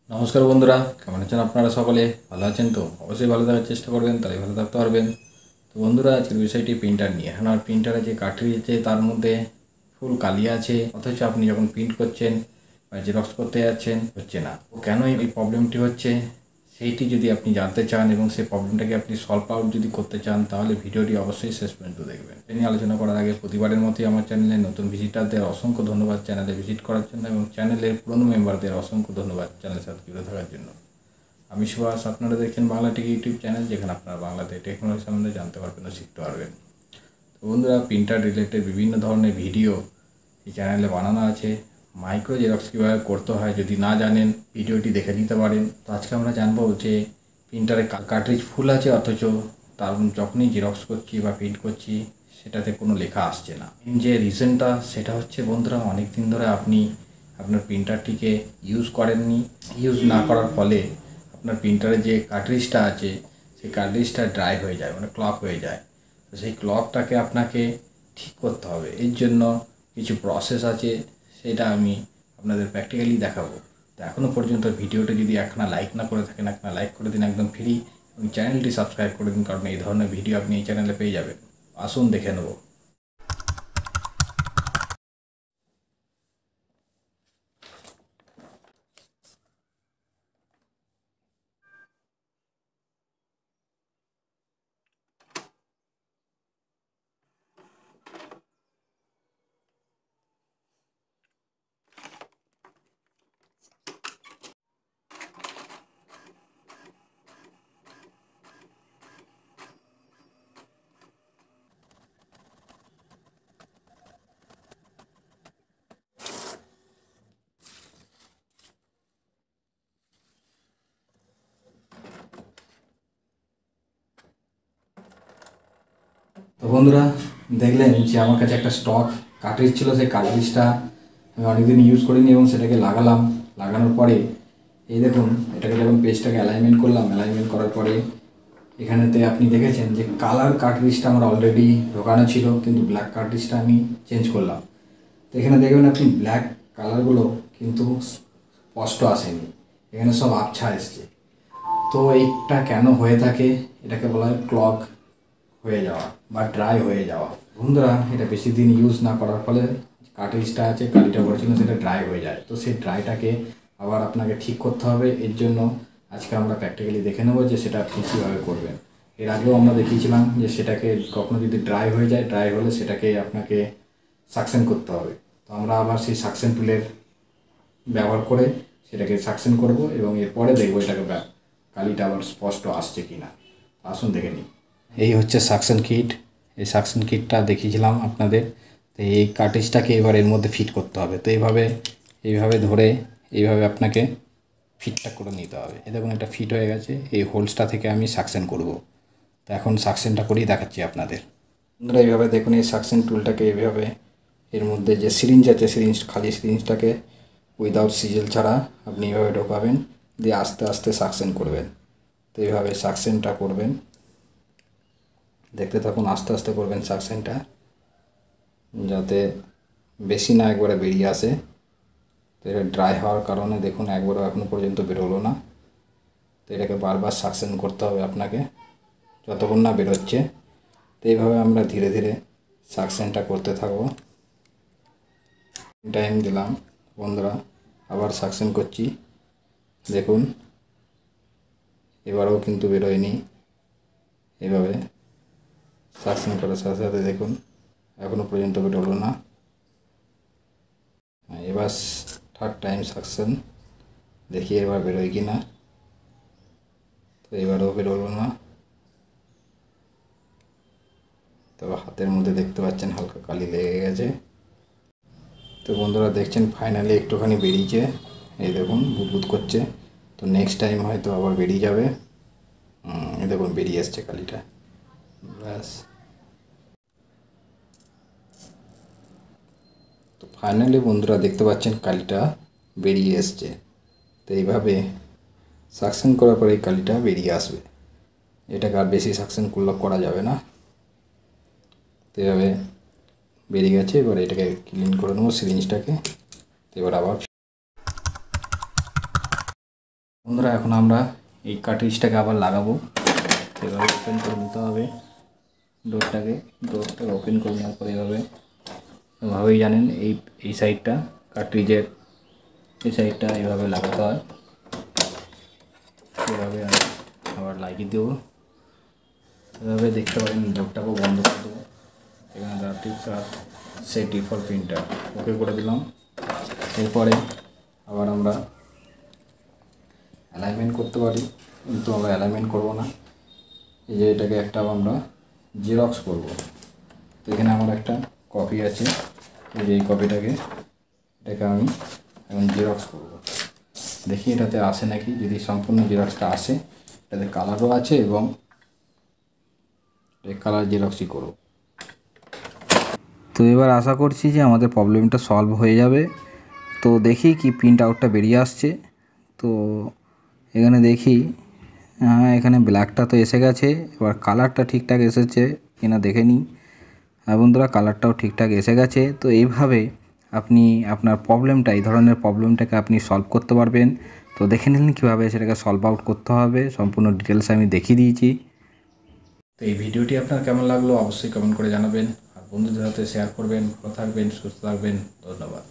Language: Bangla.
নমস্কার বন্ধুরা, কেমন আছেন আপনারা? সকলে ভালো আছেন তো? অবশ্যই ভালো থাকার চেষ্টা করবেন, তাই ভালো থাকতে পারবেন। তো বন্ধুরা, আজকের বিষয়টি প্রিন্টার নিয়ে। এখন আর প্রিন্টারে যে কার্ট্রিজ আছে তার মধ্যে ফুল কালি আছে, অথচ আপনি যখন প্রিন্ট করছেন বা জেরক্স করতে যাচ্ছেন হচ্ছে না। কেন এই প্রবলেমটি হচ্ছে সেইটি যদি আপনি জানতে চান এবং সেই প্রবলেমটাকে আপনি সলভ আউট যদি করতে চান, তাহলে ভিডিওটি অবশ্যই শেষ পর্যন্ত দেখবেন। এ নিয়ে আলোচনা করার আগে প্রতিবারের মতোই আমার চ্যানেলে নতুন ভিজিটারদের অসংখ্য ধন্যবাদ চ্যানেলে ভিজিট করার জন্য, এবং চ্যানেলের পুরনো মেম্বারদের অসংখ্য ধন্যবাদ চ্যানেলের সাথে জুড়ে থাকার জন্য। আমি সুভাষ, আপনারা দেখছেন বাংলা টেক ইউটিউব চ্যানেল, যেখানে আপনারা বাংলাতে টেকনোলজি সম্বন্ধে জানতে পারবেন ও শিখতে পারবেন। তো বন্ধুরা, প্রিন্টার রিলেটেড বিভিন্ন ধরনের ভিডিও এই চ্যানেলে বানানো আছে। মাইক্রো জেরক্স কীভাবে করতে হয় যদি না জানেন, ভিডিওটি দেখে নিতে পারেন। তো আজকে আমরা জানবো যে প্রিন্টারে কার্ট্রিজ ফুল আছে, অথচ তার যখনই জেরক্স করছি বা প্রিন্ট করছি সেটাতে কোনো লেখা আসছে না। যে রিজনটা সেটা হচ্ছে বন্ধুরা, অনেক দিন ধরে আপনি আপনার প্রিন্টারটিকে ইউজ করেননি। ইউজ না করার ফলে আপনার প্রিন্টারে যে কার্ট্রিজটা আছে সেই কার্ট্রিজটা ড্রাই হয়ে যায়, মানে ক্লক হয়ে যায়। তো সেই ক্লকটাকে আপনাকে ঠিক করতে হবে। এর জন্য কিছু প্রসেস আছে, সেটা আমি আপনাদের প্র্যাকটিক্যালি দেখাবো। তো এখনও পর্যন্ত ভিডিওটা যদি এখনও লাইক না করে থাকেন, একটা লাইক করে দিন, একদম ফ্রি। এবং চ্যানেলটি সাবস্ক্রাইব করে দিন, কারণ এই ধরনের ভিডিও আপনি এই চ্যানেলে পেয়ে যাবেন। আসুন দেখে নেব। তো বন্ধুরা, দেখলেন যে আমার কাছে একটা স্টক কার্ট্রিজ ছিল। সেই কার্ট্রিজটা আমি অনেকদিন ইউজ করিনি এবং সেটাকে লাগালাম। লাগানোর পরে এই দেখুন, এটাকে যখন পেজটাকে অ্যালাইনমেন্ট করলাম, অ্যালাইনমেন্ট করার পরে এখানেতে আপনি দেখেছেন যে কালার কার্ট্রিজটা আমার অলরেডি ঢোকানো ছিল, কিন্তু ব্ল্যাক কার্ট্রিজটা আমি চেঞ্জ করলাম। তো এখানে দেখবেন আপনি ব্ল্যাক কালারগুলো কিন্তু স্পষ্ট আসেনি, এখানে সব আবছা এসছে। তো এইটা কেন হয়ে থাকে? এটাকে বলা হয় ক্লগ হয়ে যাওয়া বা ড্রাই হয়ে যাওয়া। বন্ধুরা, এটা বেশি দিন ইউজ না করার ফলে কার্ট্রিজটা আছে, কালিটা পড়েছিল, সেটা ড্রাই হয়ে যায়। তো সেই ড্রাইটাকে আবার আপনাকে ঠিক করতে হবে। এর জন্য আজকে আমরা প্র্যাকটিক্যালি দেখে নেব যে সেটা আপনি কীভাবে করবেন। এর আগেও আমরা দেখিয়েছিলাম যে সেটাকে কখনো যদি ড্রাই হয়ে যায়, ড্রাই হলে সেটাকে আপনাকে সাকশন করতে হবে। তো আমরা আবার সেই সাকশন টুলের ব্যবহার করে সেটাকে সাকশন করব, এবং এরপরে দেখবো এটাকে কালিটা আবার স্পষ্ট আসছে কি না। আসুন দেখে নিই। এই হচ্ছে সাকশন কিট। এই সাকশন কিটটা দেখিয়েছিলাম আপনাদের। তো এই কার্ট্রিজটাকে এবার এর মধ্যে ফিট করতে হবে। তো এইভাবে ধরে এইভাবে আপনাকে ফিটটা করে নিতে হবে। এই দেখুন, এটা ফিট হয়ে গেছে। এই হোলসটা থেকে আমি সাকশন করব। তো এখন সাকশনটা করেই দেখাচ্ছি আপনাদের। আপনারা এইভাবে দেখুন, এই সাকশন টুলটাকে এইভাবে এর মধ্যে যে সিরিঞ্জ আছে, খালি সিরিঞ্জটাকে উইদাউট সিজেল ছাড়া আপনি এইভাবে ঢোকাবেন, দিয়ে আস্তে আস্তে সাকশন করবেন। তো এইভাবে সাকশনটা করবেন, দেখতে থাকুন। আস্তে আস্তে করবেন সাকশনটা, যাতে বেশি না একবারে বেরিয়ে আসে। তো এটা ড্রাই হওয়ার কারণে দেখুন একবারও এখনও পর্যন্ত বেরোলো না। তো এটাকে বারবার সাকশন করতে হবে আপনাকে, যতক্ষণ না বেরোচ্ছে। তো এইভাবে আমরা ধীরে ধীরে সাকশনটা করতে থাকবো। টাইম দিলাম বন্ধুরা, আবার সাকশন করছি। দেখুন এবারেও কিন্তু বেরোয়নি। এভাবে সাকশন করার সাথে সাথে দেখুন এখনও পর্যন্ত বেরোলো না। এবার থার্ড টাইম সাকশন, দেখি এবার বেরোয় কি না। তো এবারেও বেরোলো না। তবে হাতের মধ্যে দেখতে পাচ্ছেন হালকা কালি লেগে গেছে। তো বন্ধুরা দেখছেন ফাইনালি একটুখানি বেরিয়েছে। এই দেখুন বুদবুদ করছে। তো নেক্সট টাইম হয়তো আবার বেরিয়ে যাবে। এই দেখুন বেরিয়ে আসছে কালিটা, ব্যাস। তো ফাইনালি বন্ধুরা দেখতে পাচ্ছেন কালিটা বেরিয়ে এসছে। তো এইভাবে সাকশন করার পরে এই কালিটা বেরিয়ে আসবে। এটাকে আর বেশি সাকশন করা যাবে না। তো এইভাবে বেরিয়ে গেছে। এবার এটাকে ক্লিন করে নেবো সিরিঞ্জটাকে। তো এবার আবার বন্ধুরা এখন আমরা এই কার্ট্রিজটাকে আবার লাগাবো। এভাবে ওপেন করে নিতে হবে ডোরটাকে ওপেন করে নেওয়ার পরে এভাবেই জানেন এই সাইডটা কার্ট্রিজের এই সাইডটা এভাবে লাগাতে হয়। এভাবে আবার লাগিয়ে দেবো। এভাবে দেখতে পারেন ডোরটাকেও বন্ধ করে দেবো। এখানে কার্ট্রিজ আর সেট ফর প্রিন্টার ওকে করে দিলাম। এরপরে আবার আমরা অ্যালাইনমেন্ট করতে পারি, কিন্তু আমরা অ্যালাইনমেন্ট করবো না। এই যে এটাকে একটা আমরা জেরক্স করব। তো এখানে আমার একটা কপি আছে, এই যে এই কপিটাকে এটাকে আমি এখন জেরক্স করব। দেখি এটাতে আসে নাকি। যদি সম্পূর্ণ জেরক্সটা আসে, এটাতে কালারও আছে এবং কালার জেরক্সই করব। তো এবার আশা করছি যে আমাদের প্রবলেমটা সলভ হয়ে যাবে। তো দেখি কি প্রিন্ট আউটটা বেরিয়ে আসছে। তো এখানে দেখি, হ্যাঁ এখানে ব্ল্যাকটা তো এসে গেছে। এবার কালারটা ঠিকঠাক এসেছে কিনা দেখে নিই। হ্যাঁ বন্ধুরা, কালারটাও ঠিকঠাক এসে গেছে। তো এইভাবে আপনি আপনার প্রবলেমটা, এই ধরনের প্রবলেমটাকে আপনি সলভ করতে পারবেন। তো দেখে নিলেন কীভাবে সেটাকে সলভ আউট করতে হবে, সম্পূর্ণ ডিটেলস আমি দেখিয়ে দিয়েছি। তো এই ভিডিওটি আপনার কেমন লাগলো অবশ্যই কমেন্ট করে জানাবেন, আর বন্ধুদের সাথে শেয়ার করবেন। ভালো থাকবেন, সুস্থ থাকবেন। ধন্যবাদ।